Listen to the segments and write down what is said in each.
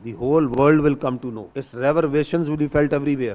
The whole world will come to know. Its reverberations will be felt everywhere.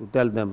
to tell them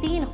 3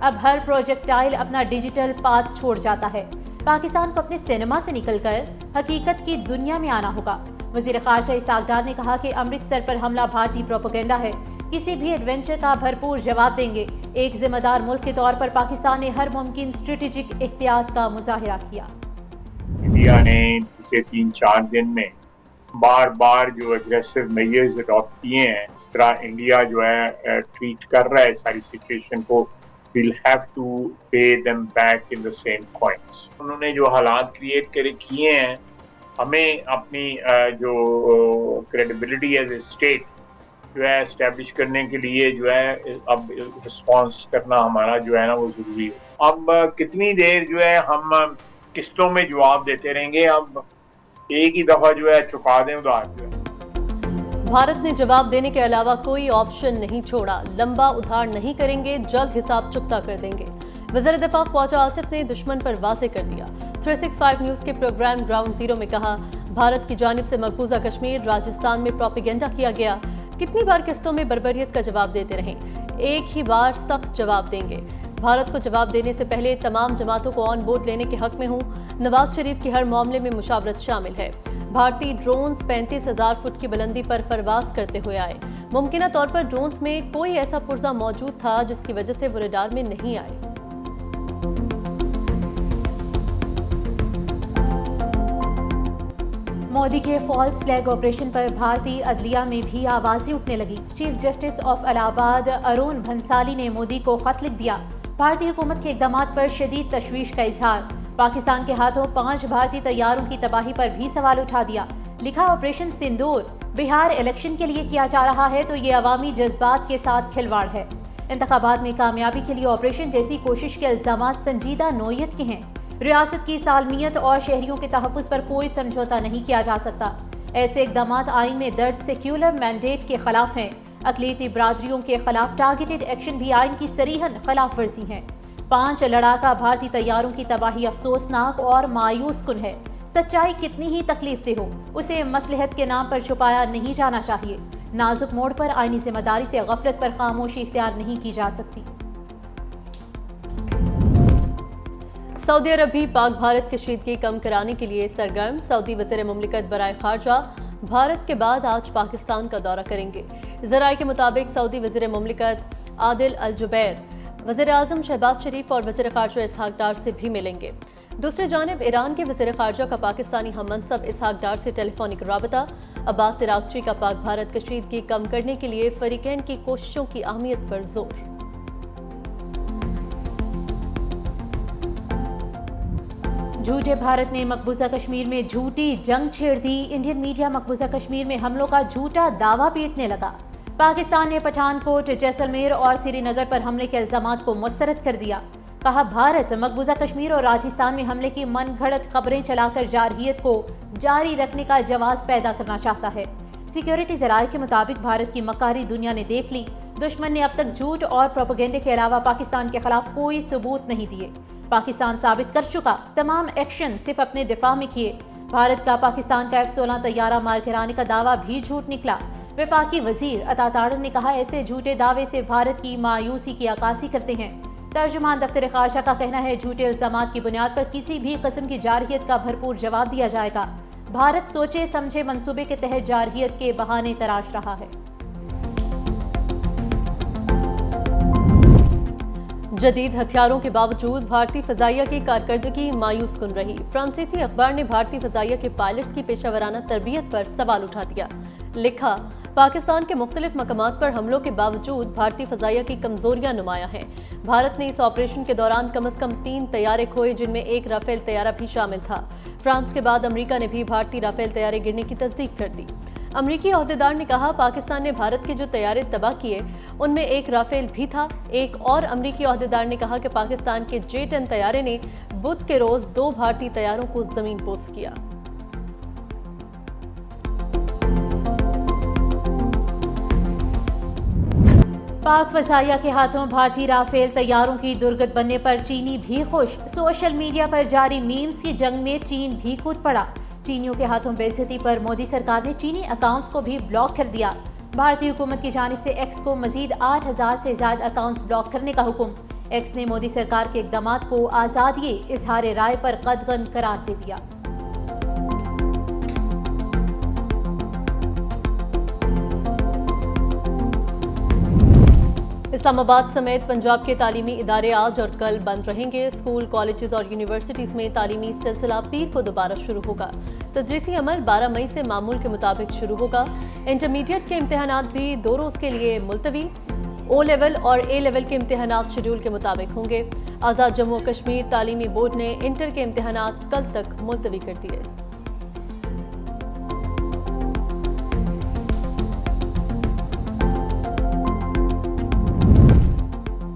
اب ہر projectile اپنا digital path چھوڑ جاتا ہے۔ پاکستان کو اپنے سینما سے نکل کر حقیقت کی دنیا میں آنا ہوگا۔ وزیر خارجہ اسحاق ڈار نے کہا کہ امرتسر پر حملہ بھارتی پروپیگنڈا ہے، کسی بھی ایڈونچر کا بھرپور جواب دیں گے۔ ایک ذمہ دار ملک کے طور پر پاکستان نے ہر ممکن اسٹریٹجک احتیاط کا مظاہرہ کیا۔ انڈیا نے پچھلے 3-4 دن میں بار بار جو اگریسو میجرز اڈاپٹ کیے ہیں، اس طرح انڈیا جو ہے ٹریٹ کر رہا ہے ساری سچویشن کو، we'll have to pay them back in the same coins۔ انہوں نے جو حالات کریٹ کیے ہیں، ہمیں اپنی جو کریڈیبلٹی ایز اے اسٹیٹ جو ہے اسٹیبلش کرنے کے لیے جو ہے اب رسپانس کرنا ہمارا جو ہے نا وہ ضروری ہے۔ اب کتنی دیر جو ہے ہم قسطوں میں جواب دیتے رہیں گے؟ اب ایک ہی دفعہ جو ہے چکا دیں ادھار جو ہے۔ بھارت نے جواب دینے کے علاوہ کوئی آپشن نہیں چھوڑا، لمبا ادھار نہیں کریں گے، جلد حساب چکتا کر دیں گے۔ وزیر دفاع خواجہ آصف نے دشمن پر واضح کر دیا۔ 365 نیوز کے پروگرام گراؤنڈ زیرو میں کہا، بھارت کی جانب سے مقبوضہ کشمیر راجستھان میں پروپیگنڈا کیا گیا، کتنی بار قسطوں میں بربریت کا جواب دیتے رہیں، ایک ہی بار سخت جواب دیں گے۔ بھارت کو جواب دینے سے پہلے تمام جماعتوں کو آن بورڈ لینے کے حق میں ہوں۔ نواز شریف کی ہر معاملے میں مشاورت شامل ہے۔ بھارتی ڈرونز 35,000 فٹ کی بلندی پر پرواز کرتے ہوئے آئے۔ ممکنہ طور پر ڈرونز میں کوئی ایسا پرزہ موجود تھا جس کی وجہ سے وہ ریڈار میں نہیں آئے۔ مودی کے فالس فلیگ آپریشن پر بھارتی عدلیہ میں بھی آوازیں اٹھنے لگی۔ چیف جسٹس آف الہ آباد ارون بھنسالی نے مودی کو خط لکھ دیا، بھارتی حکومت کے اقدامات پر شدید تشویش کا اظہار۔ پاکستان کے ہاتھوں 5 بھارتی طیاروں کی تباہی پر بھی سوال اٹھا دیا۔ لکھا، آپریشن سندور بہار الیکشن کے لیے کیا جا رہا ہے تو یہ عوامی جذبات کے ساتھ کھلواڑ ہے۔ انتخابات میں کامیابی کے لیے آپریشن جیسی کوشش کے الزامات سنجیدہ نوعیت کے ہیں۔ ریاست کی سالمیت اور شہریوں کے تحفظ پر کوئی سمجھوتہ نہیں کیا جا سکتا۔ ایسے اقدامات آئین میں درج سیکولر مینڈیٹ کے خلاف ہیں۔ اقلیتی برادریوں کے خلاف ٹارگیٹڈ ایکشن بھی آئین کی صریحاً خلاف ورزی ہیں۔ 5 لڑاکا بھارتی طیاروں کی تباہی افسوسناک اور مایوس کن ہے۔ سچائی کتنی ہی تکلیف دہ ہو، اسے مصلحت کے نام پر چھپایا نہیں جانا چاہیے۔ نازک موڑ پر آئینی ذمہ داری سے غفلت پر خاموشی اختیار نہیں کی جا سکتی۔ سعودی عرب بھی پاک بھارت کشیدگی کم کرانے کے لیے سرگرم۔ سعودی وزیر مملکت برائے خارجہ بھارت کے بعد آج پاکستان کا دورہ کریں گے۔ ذرائع کے مطابق سعودی وزیر مملکت عادل الجبیر وزیر اعظم شہباز شریف اور وزیر خارجہ اسحاق ڈار سے بھی ملیں گے۔ دوسری جانب ایران کے وزیر خارجہ کا پاکستانی ہم منصب اسحاق ڈار سے ٹیلی فونک رابطہ۔ عباس عراقچی کا پاک بھارت کشیدگی کم کرنے کے لیے فریقین کی کوششوں کی اہمیت پر زور۔ جھوٹے بھارت نے مقبوضہ کشمیر میں جھوٹی جنگ چھیڑ دی۔ انڈین میڈیا مقبوضہ کشمیر میں حملوں کا جھوٹا دعویٰ پیٹنے لگا۔ پاکستان نے پٹھان کوٹ، جیسلمیر اور سری نگر پر حملے کے الزامات کو مسترد کر دیا۔ کہا، بھارت مقبوضہ کشمیر اور راجستھان میں حملے کی من گھڑت خبریں چلا کر جارحیت کو جاری رکھنے کا جواز پیدا کرنا چاہتا ہے۔ سیکیورٹی ذرائع کے مطابق بھارت کی مکاری دنیا نے دیکھ لی۔ دشمن نے اب تک جھوٹ اور پروپیگنڈے کے علاوہ پاکستان کے خلاف کوئی ثبوت نہیں دیے۔ پاکستان ثابت کر چکا، تمام ایکشن صرف اپنے دفاع میں کیے۔ بھارت کا پاکستان کا F-16 طیارہ مار گرانے کا دعویٰ بھی جھوٹ نکلا۔ وفاقی وزیر عطا تاڑن نے کہا، ایسے جھوٹے دعوے سے بھارت کی مایوسی کی عکاسی کرتے ہیں۔ ترجمان دفتر خارجہ کا کہنا ہے، جھوٹے الزامات کی بنیاد پر کسی بھی قسم کی جارحیت کا بھرپور جواب دیا جائے گا۔ بھارت سوچے سمجھے منصوبے کے تحت جارحیت کے بہانے تراش رہا ہے۔ جدید ہتھیاروں کے باوجود بھارتی فضائیہ کی کارکردگی مایوس کن رہی۔ فرانسیسی اخبار نے بھارتی فضائیہ کے پائلٹس کی پیشہ ورانہ تربیت پر سوال اٹھا دیا۔ لکھا، پاکستان کے مختلف مقامات پر حملوں کے باوجود بھارتی فضائیہ کی کمزوریاں نمایاں ہیں۔ بھارت نے اس آپریشن کے دوران کم از کم 3 طیارے کھوئے، جن میں ایک رافیل طیارہ بھی شامل تھا۔ فرانس کے بعد امریکہ نے بھی بھارتی رافیل طیارے گرنے کی تصدیق کر دی۔ امریکی عہدیدار نے کہا، پاکستان نے بھارت کے جو طیارے تباہ کیے ان میں ایک رافیل بھی تھا۔ ایک اور امریکی عہدیدار نے کہا کہ پاکستان کے J-10 طیارے نے بدھ کے روز 2 بھارتی طیاروں کو زمین پوز کیا۔ پاک فضائیہ کے ہاتھوں بھارتی رافیل طیاروں کی درگت بننے پر چینی بھی خوش۔ سوشل میڈیا پر جاری میمز کی جنگ میں چین بھی کود پڑا۔ چینیوں کے ہاتھوں بے عزتی پر مودی سرکار نے چینی اکاؤنٹس کو بھی بلاک کر دیا۔ بھارتی حکومت کی جانب سے ایکس کو مزید 8,000 سے زائد اکاؤنٹس بلاک کرنے کا حکم۔ ایکس نے مودی سرکار کے اقدامات کو آزادی اظہار رائے پر قدغن قرار دے دیا۔ اسلام آباد سمیت پنجاب کے تعلیمی ادارے آج اور کل بند رہیں گے۔ اسکول، کالجز اور یونیورسٹیز میں تعلیمی سلسلہ پیر کو دوبارہ شروع ہوگا۔ تدریسی عمل 12 مئی سے معمول کے مطابق شروع ہوگا۔ انٹرمیڈیٹ کے امتحانات بھی 2 روز کے لیے ملتوی۔ او لیول اور اے لیول کے امتحانات شیڈول کے مطابق ہوں گے۔ آزاد جموں و کشمیر تعلیمی بورڈ نے انٹر کے امتحانات کل تک ملتوی کر دیے۔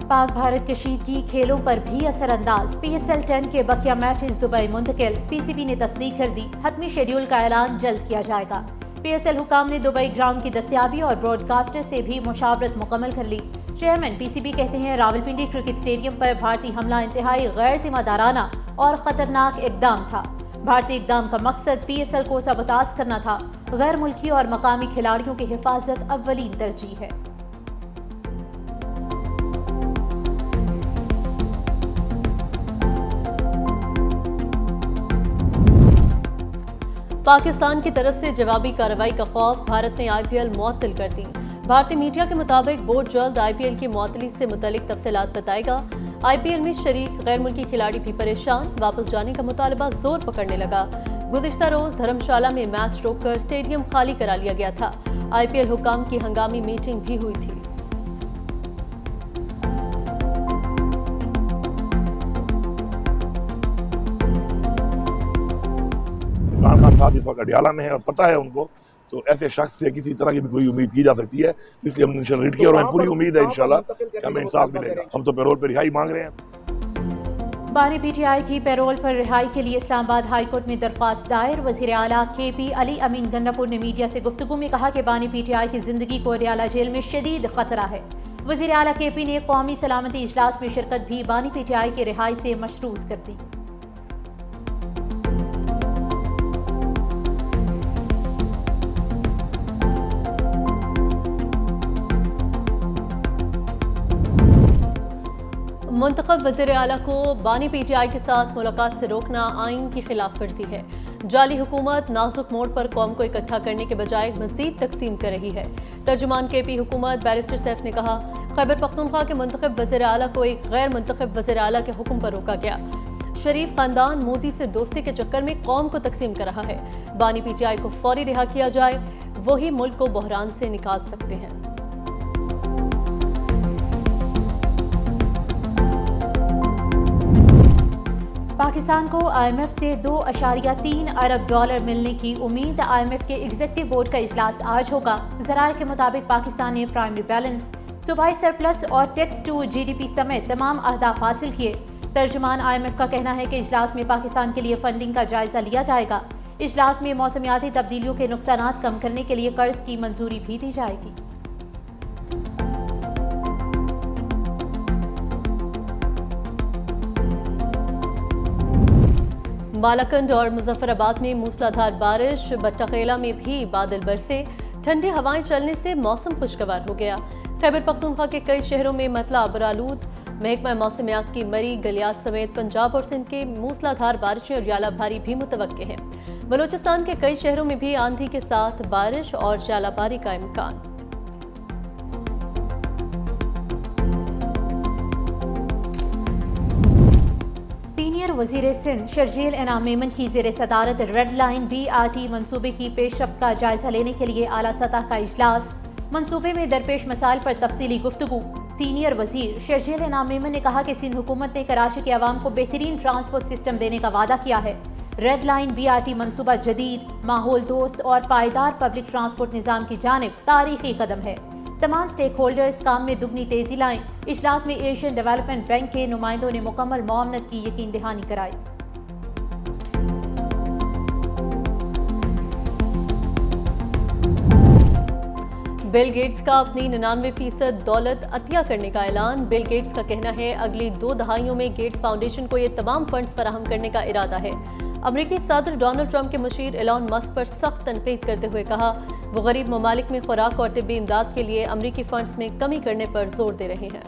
پاک بھارت کشیدگی کھیلوں پر بھی اثر انداز۔ پی ایس ایل 10 کے بقیہ میچز دبئی منتقل۔ پی سی بی نے تصدیق کر دی، حتمی شیڈول کا اعلان جلد کیا جائے گا۔ پی ایس ایل حکام نے دبئی گراؤنڈ کی دستیابی اور براڈ کاسٹر سے بھی مشاورت مکمل کر لی۔ چیئرمین پی سی بی کہتے ہیں راولپنڈی کرکٹ اسٹیڈیم پر بھارتی حملہ انتہائی غیر ذمہ دارانہ اور خطرناک اقدام تھا۔ بھارتی اقدام کا مقصد پی ایس ایل کو سبوتاژ کرنا تھا۔ غیر ملکی اور مقامی کھلاڑیوں کی حفاظت اولین ترجیح ہے۔ پاکستان کی طرف سے جوابی کارروائی کا خوف، بھارت نے آئی پی ایل معطل کر دی۔ بھارتی میڈیا کے مطابق بورڈ جلد آئی پی ایل کی معطلی سے متعلق تفصیلات بتائے گا۔ آئی پی ایل میں شریک غیر ملکی کھلاڑی بھی پریشان، واپس جانے کا مطالبہ زور پکڑنے لگا۔ گزشتہ روز دھرمشالہ میں میچ روک کر اسٹیڈیم خالی کرا لیا گیا تھا۔ آئی پی ایل حکام کی ہنگامی میٹنگ بھی ہوئی تھی۔ عمران خان صاحب اس وقت اڈیالہ میں ہے اور پتہ ہے ان کو، تو ایسے شخص سے کسی طرح کی بھی کوئی امید کی جا سکتی ہے، اس لیے ہم نے ریڈ کیا اور ہمیں پوری امید ہے انشاءاللہ کہ ہمیں انصاف ملے گا۔ ہم تو پیرول پہ رہائی مانگ رہے ہیں۔ بانی پی ٹی آئی کی پیرول پر رہائی کے لیے اسلام آباد ہائی کورٹ میں درخواست دائر۔ وزیر اعلیٰ کے پی علی امین گنڈاپور نے میڈیا سے گفتگو میں کہا کہ بانی پی ٹی آئی کی زندگی کو اڈیالہ جیل میں شدید خطرہ ہے۔ وزیر اعلیٰ کے پی نے قومی سلامتی اجلاس میں شرکت بھی بانی پی ٹی آئی کی رہائی سے مشروط کر دی۔ منتخب وزیر اعلیٰ کو بانی پی ٹی آئی کے ساتھ ملاقات سے روکنا آئین کی خلاف ورزی ہے۔ جعلی حکومت نازک موڑ پر قوم کو اکٹھا کرنے کے بجائے مزید تقسیم کر رہی ہے۔ ترجمان کے پی حکومت بیرسٹر سیف نے کہا، خیبر پختونخوا کے منتخب وزیر اعلیٰ کو ایک غیر منتخب وزیر اعلیٰ کے حکم پر روکا گیا۔ شریف خاندان مودی سے دوستی کے چکر میں قوم کو تقسیم کر رہا ہے۔ بانی پی ٹی آئی کو فوری رہا کیا جائے، وہی ملک کو بحران سے نکال سکتے ہیں۔ پاکستان کو آئی ایم ایف سے $2.3 ارب ملنے کی امید۔ آئی ایم ایف کے ایگزیکٹو بورڈ کا اجلاس آج ہوگا۔ ذرائع کے مطابق پاکستان نے پرائمری بیلنس، صوبائی سرپلس اور tax to G D P سمیت تمام اہداف حاصل کیے۔ ترجمان آئی ایم ایف کا کہنا ہے کہ اجلاس میں پاکستان کے لیے فنڈنگ کا جائزہ لیا جائے گا۔ اجلاس میں موسمیاتی تبدیلیوں کے نقصانات کم کرنے کے لیے قرض کی منظوری بھی دی جائے گی۔ بالاکنڈ اور مظفر آباد میں موسلادھار بارش، بٹاخیلہ میں بھی بادل برسے، ٹھنڈی ہوائیں چلنے سے موسم خوشگوار ہو گیا۔ خیبر پختونخوا کے کئی شہروں میں مطلع ابرآلود۔ محکمہ موسمیات کی مری، گلیات سمیت پنجاب اور سندھ کے موسلادھار بارشیں اور ژالہ باری بھی متوقع ہیں۔ بلوچستان کے کئی شہروں میں بھی آندھی کے ساتھ بارش اور ژالہ باری کا امکان۔ وزیر سندھ شرجیل انعام میمن کی زیر صدارت red line B R T منصوبے کی پیش رفت کا جائزہ لینے کے لیے اعلیٰ سطح کا اجلاس۔ منصوبے میں درپیش مسائل پر تفصیلی گفتگو۔ سینئر وزیر شرجیل انعام میمن نے کہا کہ سندھ حکومت نے کراچی کے عوام کو بہترین ٹرانسپورٹ سسٹم دینے کا وعدہ کیا ہے۔ Red line B R T منصوبہ جدید، ماحول دوست اور پائیدار پبلک ٹرانسپورٹ نظام کی جانب تاریخی قدم ہے۔ تمام سٹیک ہولڈرز کام میں دگنی تیزی لائیں۔ اجلاس میں ایشین ڈیولپمنٹ بینک کے نمائندوں نے مکمل معاونت کی یقین دہانی کرائی۔ بل گیٹس کا اپنی 99% دولت عطیہ کرنے کا اعلان۔ بل گیٹس کا کہنا ہے اگلی 2 دہائیوں میں گیٹس فاؤنڈیشن کو یہ تمام فنڈز فراہم کرنے کا ارادہ ہے۔ امریکی صدر ڈونلڈ ٹرمپ کے مشیر ایلان مسک پر سخت تنقید کرتے ہوئے کہا، وہ غریب ممالک میں خوراک اور طبی امداد کے لیے امریکی فنڈز میں کمی کرنے پر زور دے رہے ہیں۔